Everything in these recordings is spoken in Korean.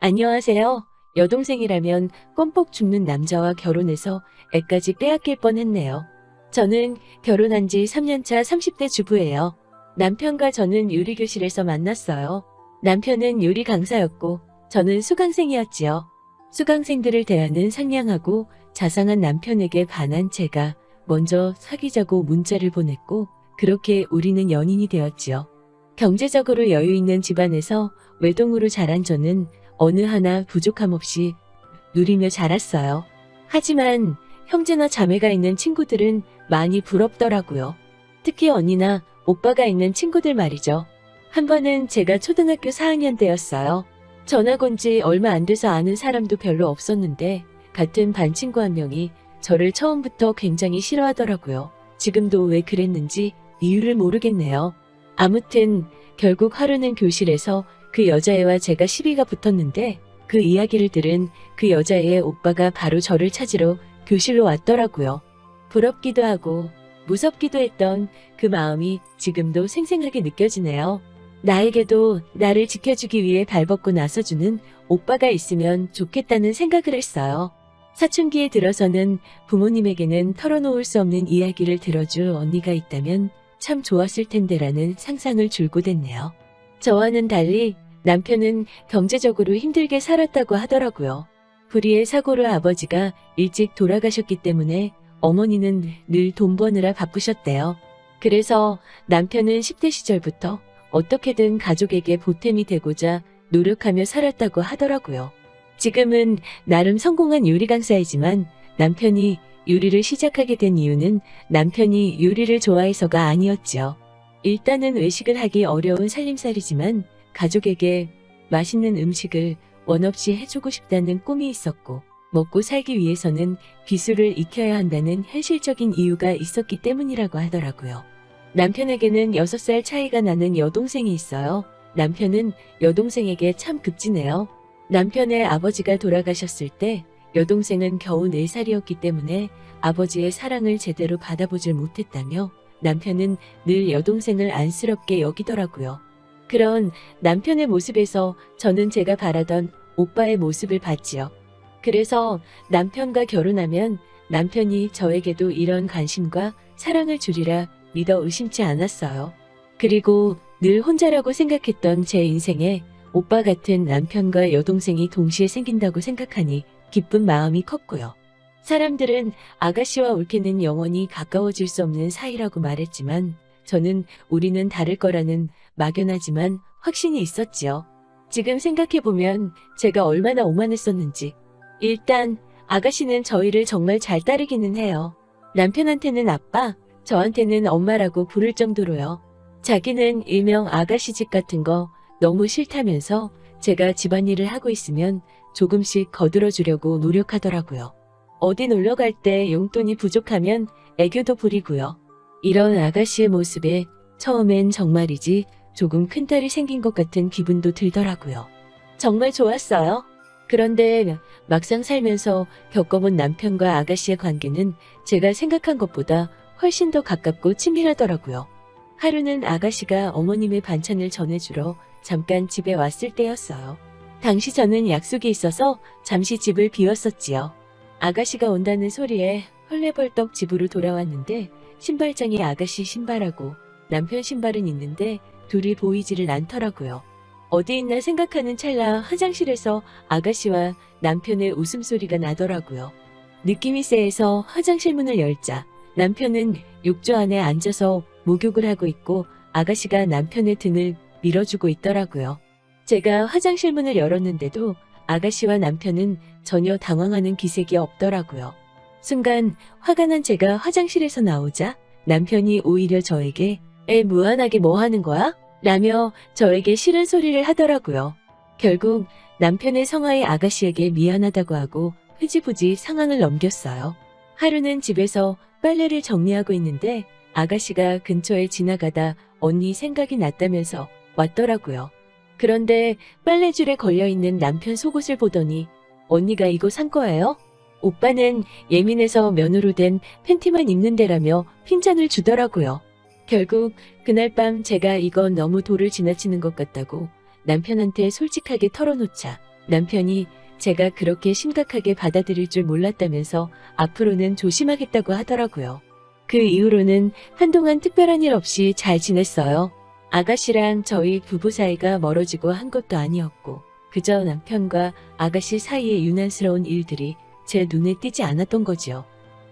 안녕하세요. 여동생이라면 껌뻑 죽는 남자와 결혼해서 애까지 빼앗길 뻔했네요. 저는 결혼한 지 3년차 30대 주부예요. 남편과 저는 요리교실에서 만났어요. 남편은 요리 강사였고 저는 수강생이었지요. 수강생들을 대하는 상냥하고 자상한 남편에게 반한 제가 먼저 사귀자고 문자를 보냈고 그렇게 우리는 연인이 되었지요. 경제적으로 여유 있는 집안에서 외동으로 자란 저는 어느 하나 부족함 없이 누리며 자랐어요. 하지만 형제나 자매가 있는 친구들은 많이 부럽더라고요. 특히 언니나 오빠가 있는 친구들 말이죠. 한 번은 제가 초등학교 4학년 때였어요. 전학 온 지 얼마 안 돼서 아는 사람도 별로 없었는데 같은 반 친구 한 명이 저를 처음부터 굉장히 싫어하더라고요. 지금도 왜 그랬는지 이유를 모르겠네요. 아무튼 결국 하루는 교실에서 그 여자애와 제가 시비가 붙었는데 그 이야기를 들은 그 여자애의 오빠가 바로 저를 찾으러 교실로 왔더라고요. 부럽기도 하고 무섭기도 했던 그 마음이 지금도 생생하게 느껴지네요. 나에게도 나를 지켜주기 위해 발벗고 나서주는 오빠가 있으면 좋겠다는 생각을 했어요. 사춘기에 들어서는 부모님에게는 털어놓을 수 없는 이야기를 들어줄 언니가 있다면 참 좋았을 텐데라는 상상을 줄곧 했네요. 저와는 달리 남편은 경제적으로 힘들게 살았다고 하더라고요. 불의의 사고로 아버지가 일찍 돌아가셨기 때문에 어머니는 늘 돈 버느라 바쁘셨대요. 그래서 남편은 10대 시절부터 어떻게든 가족에게 보탬이 되고자 노력하며 살았다고 하더라고요. 지금은 나름 성공한 요리 강사이지만 남편이 요리를 시작하게 된 이유는 남편이 요리를 좋아해서가 아니었지요. 일단은 외식을 하기 어려운 살림살이지만 가족에게 맛있는 음식을 원없이 해주고 싶다는 꿈이 있었고 먹고 살기 위해서는 기술을 익혀야 한다는 현실적인 이유가 있었기 때문이라고 하더라고요. 남편에게는 6살 차이가 나는 여동생이 있어요. 남편은 여동생에게 참 급지네요. 남편의 아버지가 돌아가셨을 때 여동생은 겨우 4살이었기 때문에 아버지의 사랑을 제대로 받아보질 못했다며 남편은 늘 여동생을 안쓰럽게 여기더라고요. 그런 남편의 모습에서 저는 제가 바라던 오빠의 모습을 봤지요. 그래서 남편과 결혼하면 남편이 저에게도 이런 관심과 사랑을 주리라 믿어 의심치 않았어요. 그리고 늘 혼자라고 생각했던 제 인생에 오빠 같은 남편과 여동생이 동시에 생긴다고 생각하니 기쁜 마음이 컸고요. 사람들은 아가씨와 올케는 영원히 가까워질 수 없는 사이라고 말했지만 저는 우리는 다를 거라는 막연하지만 확신이 있었지요. 지금 생각해보면 제가 얼마나 오만했었는지. 일단 아가씨는 저희를 정말 잘 따르기는 해요. 남편한테는 아빠, 저한테는 엄마라고 부를 정도로요. 자기는 일명 아가씨 집 같은 거 너무 싫다면서 제가 집안일을 하고 있으면 조금씩 거들어주려고 노력하더라고요. 어디 놀러 갈 때 용돈이 부족하면 애교도 부리고요. 이런 아가씨의 모습에 처음엔 정말이지 조금 큰딸이 생긴 것 같은 기분도 들더라고요. 정말 좋았어요. 그런데 막상 살면서 겪어본 남편과 아가씨의 관계는 제가 생각한 것보다 훨씬 더 가깝고 친밀하더라고요. 하루는 아가씨가 어머님의 반찬을 전해주러 잠깐 집에 왔을 때였어요. 당시 저는 약속이 있어서 잠시 집을 비웠었지요. 아가씨가 온다는 소리에 헐레벌떡 집으로 돌아왔는데 신발장에 아가씨 신발하고 남편 신발은 있는데 둘이 보이지를 않더라고요. 어디 있나 생각하는 찰나 화장실에서 아가씨와 남편의 웃음소리가 나더라고요. 느낌이 쎄해서 화장실 문을 열자 남편은 욕조 안에 앉아서 목욕을 하고 있고 아가씨가 남편의 등을 밀어주고 있더라고요. 제가 화장실 문을 열었는데도 아가씨와 남편은 전혀 당황하는 기색이 없더라고요. 순간 화가 난 제가 화장실에서 나오자 남편이 오히려 저에게 애 무한하게 뭐 하는 거야? 라며 저에게 싫은 소리를 하더라고요. 결국 남편의 성화의 아가씨에게 미안하다고 하고 흐지부지 상황을 넘겼어요. 하루는 집에서 빨래를 정리하고 있는데 아가씨가 근처에 지나가다 언니 생각이 났다면서 왔더라고요. 그런데 빨래줄에 걸려있는 남편 속옷을 보더니 언니가 이거 산 거예요? 오빠는 예민해서 면으로 된 팬티만 입는데라며 핀잔을 주더라고요. 결국 그날 밤 제가 이건 너무 도를 지나치는 것 같다고 남편한테 솔직하게 털어놓자 남편이 제가 그렇게 심각하게 받아들일 줄 몰랐다면서 앞으로는 조심하겠다고 하더라고요. 그 이후로는 한동안 특별한 일 없이 잘 지냈어요. 아가씨랑 저희 부부 사이가 멀어지고 한 것도 아니었고 그저 남편과 아가씨 사이의 유난스러운 일들이 제 눈에 띄지 않았던 거지요.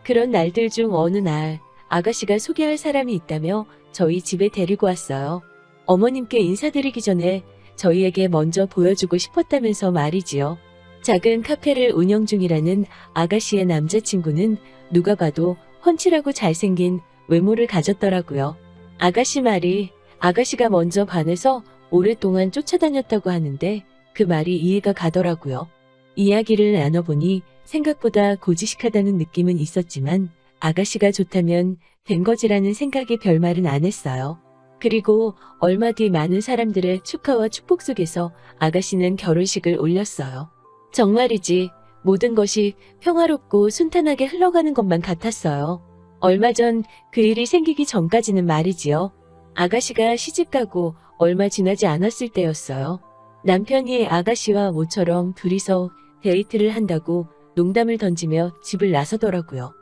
그런 날들 중 어느 날 아가씨가 소개할 사람이 있다며 저희 집에 데리고 왔어요. 어머님께 인사드리기 전에 저희에게 먼저 보여주고 싶었다면서 말이지요. 작은 카페를 운영 중이라는 아가씨의 남자친구는 누가 봐도 훤칠하고 잘생긴 외모를 가졌더라고요. 아가씨 말이 아가씨가 먼저 반해서 오랫동안 쫓아다녔다고 하는데 그 말이 이해가 가더라고요. 이야기를 나눠보니 생각보다 고지식하다는 느낌은 있었지만 아가씨가 좋다면 된 거지라는 생각에 별말은 안 했어요. 그리고 얼마 뒤 많은 사람들의 축하와 축복 속에서 아가씨는 결혼식을 올렸어요. 정말이지 모든 것이 평화롭고 순탄하게 흘러가는 것만 같았어요. 얼마 전 그 일이 생기기 전까지는 말이지요. 아가씨가 시집가고 얼마 지나지 않았을 때였어요. 남편이 아가씨와 모처럼 둘이서 데이트를 한다고 농담을 던지며 집을 나서더라고요.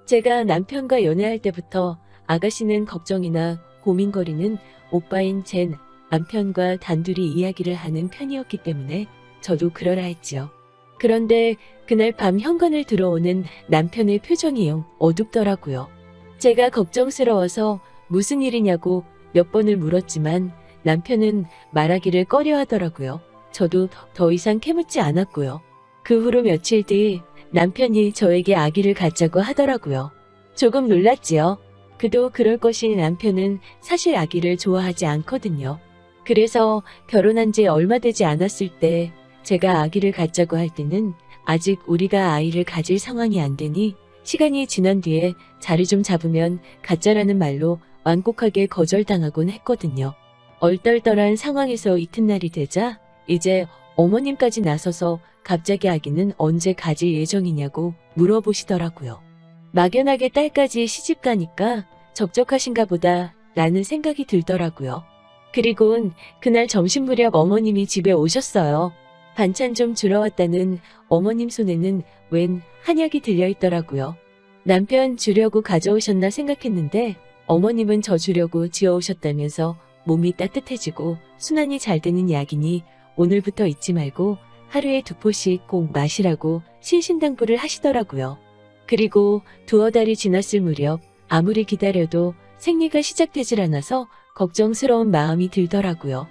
제가 남편과 연애할 때부터 아가씨는 걱정이나 고민거리는 오빠인 제 남편과 단둘이 이야기를 하는 편이었기 때문에 저도 그러라 했지요. 그런데 그날 밤 현관을 들어오는 남편의 표정이 영 어둡더라고요. 제가 걱정스러워서 무슨 일이냐고 몇 번을 물었지만 남편은 말하기를 꺼려하더라고요. 저도 더 이상 캐묻지 않았고요. 그 후로 며칠 뒤 남편이 저에게 아기를 갖자고 하더라고요. 조금 놀랐지요. 그도 그럴 것이 남편은 사실 아기를 좋아하지 않거든요. 그래서 결혼한 지 얼마 되지 않았을 때 제가 아기를 갖자고 할 때는 아직 우리가 아이를 가질 상황이 안 되니 시간이 지난 뒤에 자리 좀 잡으면 갖자라는 말로 완곡하게 거절당하곤 했거든요. 얼떨떨한 상황에서 이튿날이 되자 이제 어머님까지 나서서 갑자기 아기는 언제 가질 예정이냐고 물어보시더라고요. 막연하게 딸까지 시집 가니까 적적하신가 보다 라는 생각이 들더라고요. 그리곤 그날 점심 무렵 어머님이 집에 오셨어요. 반찬 좀 주러 왔다는 어머님 손에는 웬 한약이 들려있더라고요. 남편 주려고 가져오셨나 생각했는데 어머님은 저 주려고 지어오셨다면서 몸이 따뜻해지고 순환이 잘 되는 약이니 오늘부터 잊지 말고 하루에 2포씩 꼭 마시라고 신신당부를 하시더라고요. 그리고 2달이 지났을 무렵 아무리 기다려도 생리가 시작되질 않아서 걱정스러운 마음이 들더라고요.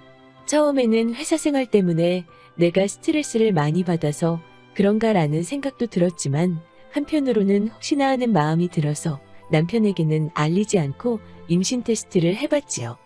처음에는 회사 생활 때문에 내가 스트레스를 많이 받아서 그런가라는 생각도 들었지만 한편으로는 혹시나 하는 마음이 들어서 남편에게는 알리지 않고 임신 테스트를 해봤지요.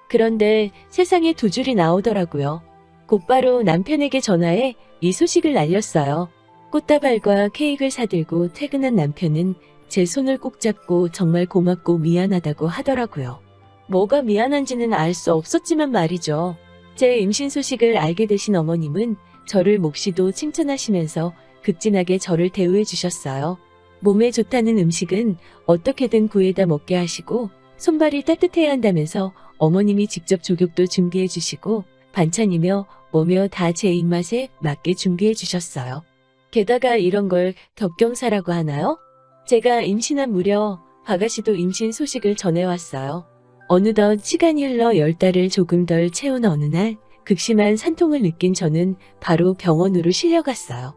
그런데 세상에 2줄이 나오더라고요. 곧바로 남편에게 전화해 이 소식을 알렸어요. 꽃다발과 케이크를 사들고 퇴근한 남편은 제 손을 꼭 잡고 정말 고맙고 미안하다고 하더라고요. 뭐가 미안한지는 알 수 없었지만 말이죠. 제 임신 소식을 알게 되신 어머님은 저를 몹시도 칭찬하시면서 극진하게 저를 대우해 주셨어요. 몸에 좋다는 음식은 어떻게든 구해다 먹게 하시고 손발이 따뜻해야 한다면서 어머님이 직접 조격도 준비해 주시고 반찬이며 뭐며 다 제 입맛에 맞게 준비해 주셨어요. 게다가 이런 걸 격경사라고 하나요? 제가 임신한 무렵 아가씨도 임신 소식을 전해왔어요. 어느덧 시간이 흘러 10달을 조금 덜 채운 어느 날 극심한 산통을 느낀 저는 바로 병원으로 실려갔어요.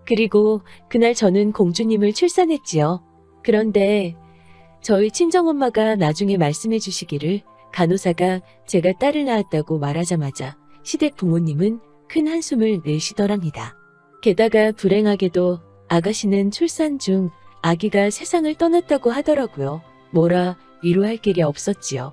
그리고 그날 저는 공주님을 출산했지요. 그런데 저희 친정엄마가 나중에 말씀해 주시기를 간호사가 제가 딸을 낳았다고 말하자마자 시댁 부모님은 큰 한숨을 내쉬더랍니다. 게다가 불행하게도 아가씨는 출산 중 아기가 세상을 떠났다고 하더라고요. 뭐라 위로할 길이 없었지요.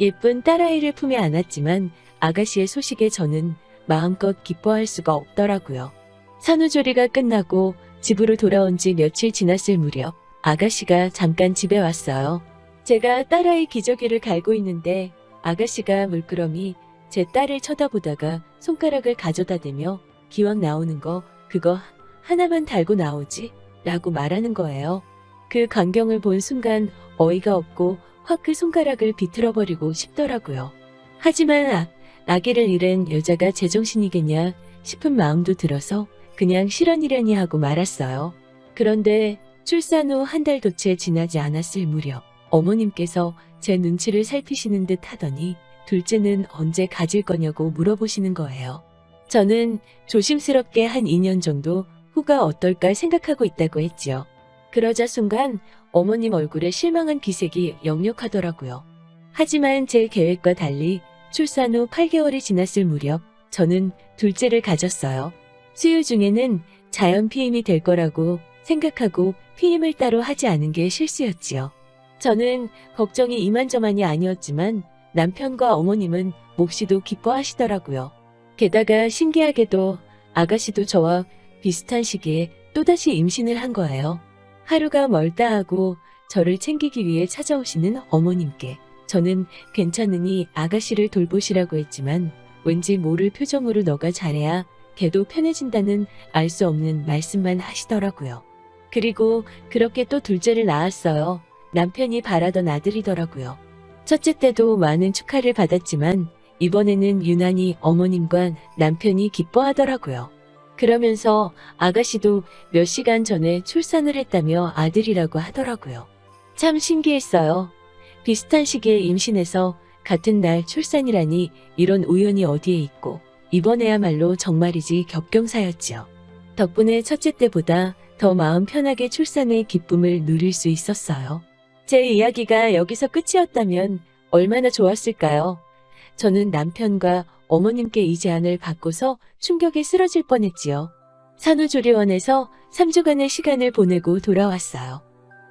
예쁜 딸아이를 품에 안았지만 아가씨의 소식에 저는 마음껏 기뻐할 수가 없더라고요. 산후조리가 끝나고 집으로 돌아온 지 며칠 지났을 무렵 아가씨가 잠깐 집에 왔어요. 제가 딸아이 기저귀를 갈고 있는데 아가씨가 물끄러미 제 딸을 쳐다보다가 손가락을 가져다 대며 기왕 나오는 거 그거 하나만 달고 나오지? 라고 말하는 거예요. 그 광경을 본 순간 어이가 없고 확 그 손가락을 비틀어버리고 싶더라고요. 하지만 아기를 잃은 여자가 제정신이겠냐 싶은 마음도 들어서 그냥 실언이려니 하고 말았어요. 그런데 출산 후 한 달도 채 지나지 않았을 무렵 어머님께서 제 눈치를 살피시는 듯 하더니 둘째는 언제 가질 거냐고 물어보시는 거예요. 저는 조심스럽게 한 2년 정도 후가 어떨까 생각하고 있다고 했지요. 그러자 순간 어머님 얼굴에 실망한 기색이 역력하더라고요. 하지만 제 계획과 달리 출산 후 8개월이 지났을 무렵 저는 둘째를 가졌어요. 수유 중에는 자연 피임이 될 거라고 생각하고 피임을 따로 하지 않은 게 실수였지요. 저는 걱정이 이만저만이 아니었지만 남편과 어머님은 몹시도 기뻐하시더라고요. 게다가 신기하게도 아가씨도 저와 비슷한 시기에 또다시 임신을 한 거예요. 하루가 멀다 하고 저를 챙기기 위해 찾아오시는 어머님께 저는 괜찮으니 아가씨를 돌보시라고 했지만 왠지 모를 표정으로 너가 잘해야 걔도 편해진다는 알 수 없는 말씀만 하시더라고요. 그리고 그렇게 또 둘째를 낳았어요. 남편이 바라던 아들이더라고요. 첫째 때도 많은 축하를 받았지만 이번에는 유난히 어머님과 남편이 기뻐하더라고요. 그러면서 아가씨도 몇 시간 전에 출산을 했다며 아들이라고 하더라고요. 참 신기했어요. 비슷한 시기에 임신해서 같은 날 출산이라니 이런 우연이 어디에 있고 이번에야말로 정말이지 겹경사였지요. 덕분에 첫째 때보다 더 마음 편하게 출산의 기쁨을 누릴 수 있었어요. 제 이야기가 여기서 끝이었다면 얼마나 좋았을까요? 저는 남편과 어머님께 이 제안을 받고서 충격에 쓰러질 뻔했지요. 산후조리원에서 3주간의 시간을 보내고 돌아왔어요.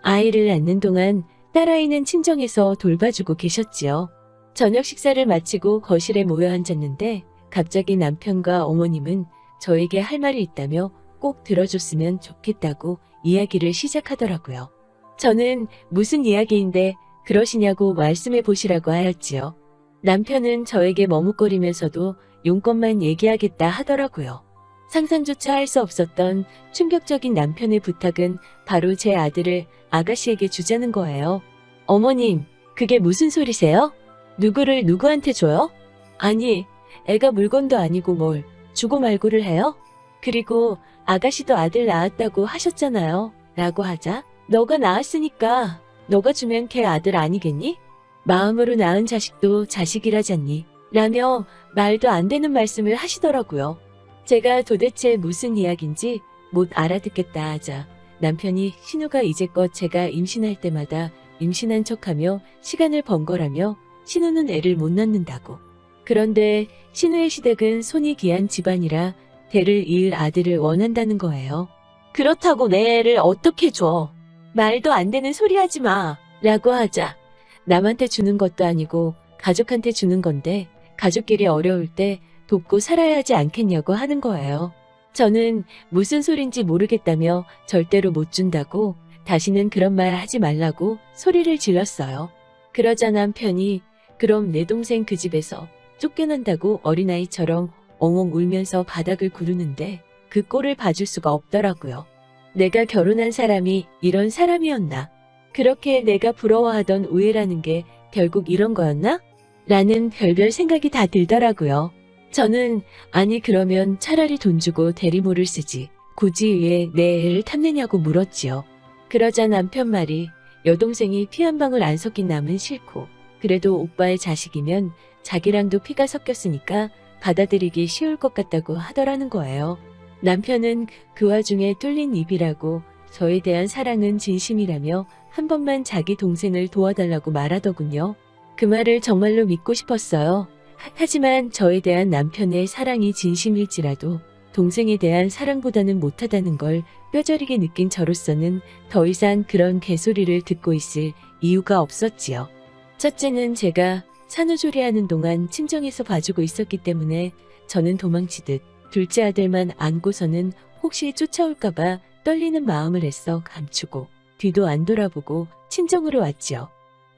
아이를 낳는 동안 딸아이는 친정에서 돌봐주고 계셨지요. 저녁 식사를 마치고 거실에 모여 앉았는데 갑자기 남편과 어머님은 저에게 할 말이 있다며 꼭 들어줬으면 좋겠다고 이야기를 시작하더라고요. 저는 무슨 이야기인데 그러시냐고 말씀해 보시라고 하였지요. 남편은 저에게 머뭇거리면서도 용건만 얘기하겠다 하더라고요. 상상조차 할 수 없었던 충격적인 남편의 부탁은 바로 제 아들을 아가씨에게 주자는 거예요. 어머님, 그게 무슨 소리세요? 누구를 누구한테 줘요? 아니, 애가 물건도 아니고 뭘 주고 말고를 해요? 그리고 아가씨도 아들 낳았다고 하셨잖아요. 라고 하자 너가 낳았으니까 너가 주면 걔 아들 아니겠니? 마음으로 낳은 자식도 자식이라잖니? 라며 말도 안 되는 말씀을 하시더라고요. 제가 도대체 무슨 이야기인지 못 알아듣겠다 하자 남편이 신우가 이제껏 제가 임신할 때마다 임신한 척하며 시간을 번거라며 신우는 애를 못 낳는다고. 그런데 신우의 시댁은 손이 귀한 집안이라 대를 이을 아들을 원한다는 거예요. 그렇다고 내 애를 어떻게 줘? 말도 안 되는 소리 하지 마. 라고 하자 남한테 주는 것도 아니고 가족한테 주는 건데 가족끼리 어려울 때 돕고 살아야 하지 않겠냐고 하는 거예요. 저는 무슨 소린지 모르겠다며 절대로 못 준다고 다시는 그런 말 하지 말라고 소리를 질렀어요. 그러자 남편이 그럼 내 동생 그 집에서 쫓겨난다고 어린아이처럼 엉엉 울면서 바닥을 구르는데 그 꼴을 봐줄 수가 없더라고요. 내가 결혼한 사람이 이런 사람이었나? 그렇게 내가 부러워하던 우애라는 게 결국 이런 거였나? 라는 별별 생각이 다 들더라고요. 저는 아니 그러면 차라리 돈 주고 대리모를 쓰지 굳이 왜 내 애를 탐내냐고 물었지요. 그러자 남편 말이 여동생이 피 한 방울 안 섞인 남은 싫고 그래도 오빠의 자식이면 자기랑도 피가 섞였으니까 받아들이기 쉬울 것 같다고 하더라는 거예요. 남편은 그 와중에 뚫린 입이라고 저에 대한 사랑은 진심이라며 한 번만 자기 동생을 도와달라고 말하더군요. 그 말을 정말로 믿고 싶었어요. 하지만 저에 대한 남편의 사랑이 진심일지라도 동생에 대한 사랑보다는 못하다는 걸 뼈저리게 느낀 저로서는 더 이상 그런 개소리를 듣고 있을 이유가 없었지요. 첫째는 제가 산후조리하는 동안 친정에서 봐주고 있었기 때문에 저는 도망치듯 둘째 아들만 안고서는 혹시 쫓아올까봐 떨리는 마음을 애써 감추고 뒤도 안 돌아보고 친정으로 왔지요.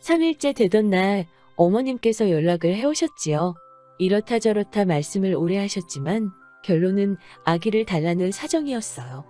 3일째 되던 날 어머님께서 연락을 해오셨지요. 이렇다 저렇다 말씀을 오래 하셨지만 결론은 아기를 달라는 사정이었어요.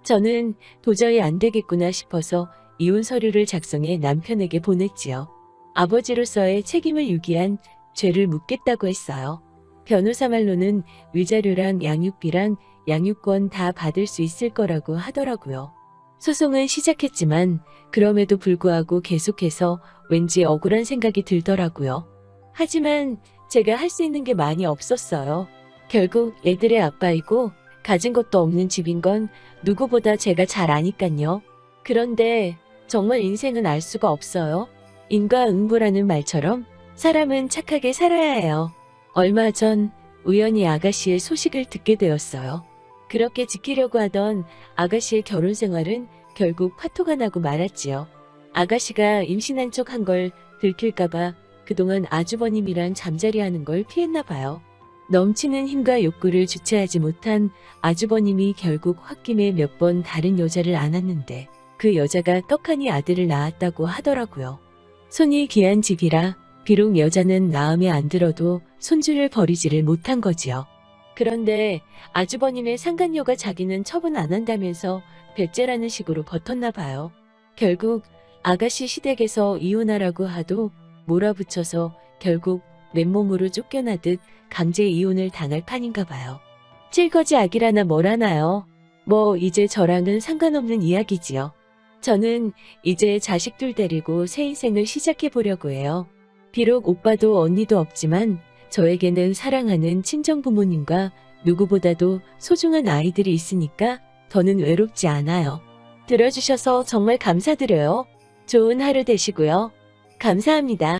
저는 도저히 안 되겠구나 싶어서 이혼 서류를 작성해 남편에게 보냈지요. 아버지로서의 책임을 유기한 죄를 묻겠다고 했어요. 변호사 말로는 위자료랑 양육비랑 양육권 다 받을 수 있을 거라고 하더라고요. 소송은 시작했지만 그럼에도 불구하고 계속해서 왠지 억울한 생각이 들더라고요. 하지만 제가 할 수 있는 게 많이 없었어요. 결국 애들의 아빠이고 가진 것도 없는 집인 건 누구보다 제가 잘 아니깐요. 그런데 정말 인생은 알 수가 없어요. 인과응보라는 말처럼 사람은 착하게 살아야 해요. 얼마 전 우연히 아가씨의 소식을 듣게 되었어요. 그렇게 지키려고 하던 아가씨의 결혼 생활은 결국 파토가 나고 말았지요. 아가씨가 임신한 척 한 걸 들킬까봐 그동안 아주버님이랑 잠자리하는 걸 피했나 봐요. 넘치는 힘과 욕구를 주체하지 못한 아주버님이 결국 홧김에 몇 번 다른 여자를 안았는데 그 여자가 떡하니 아들을 낳았다고 하더라고요. 손이 귀한 집이라 비록 여자는 마음에 안 들어도 손주를 버리지를 못한 거지요. 그런데 아주버님의 상간녀가 자기는 처분 안 한다면서 배째라는 식으로 버텼나 봐요. 결국 아가씨 시댁에서 이혼하라고 하도 몰아붙여서 결국 맨몸으로 쫓겨나듯 강제 이혼을 당할 판인가 봐요. 찔거지 악이라나 뭐라나요. 뭐 이제 저랑은 상관없는 이야기지요. 저는 이제 자식들 데리고 새 인생을 시작해 보려고 해요. 비록 오빠도 언니도 없지만 저에게는 사랑하는 친정 부모님과 누구보다도 소중한 아이들이 있으니까 더는 외롭지 않아요. 들어주셔서 정말 감사드려요. 좋은 하루 되시고요. 감사합니다.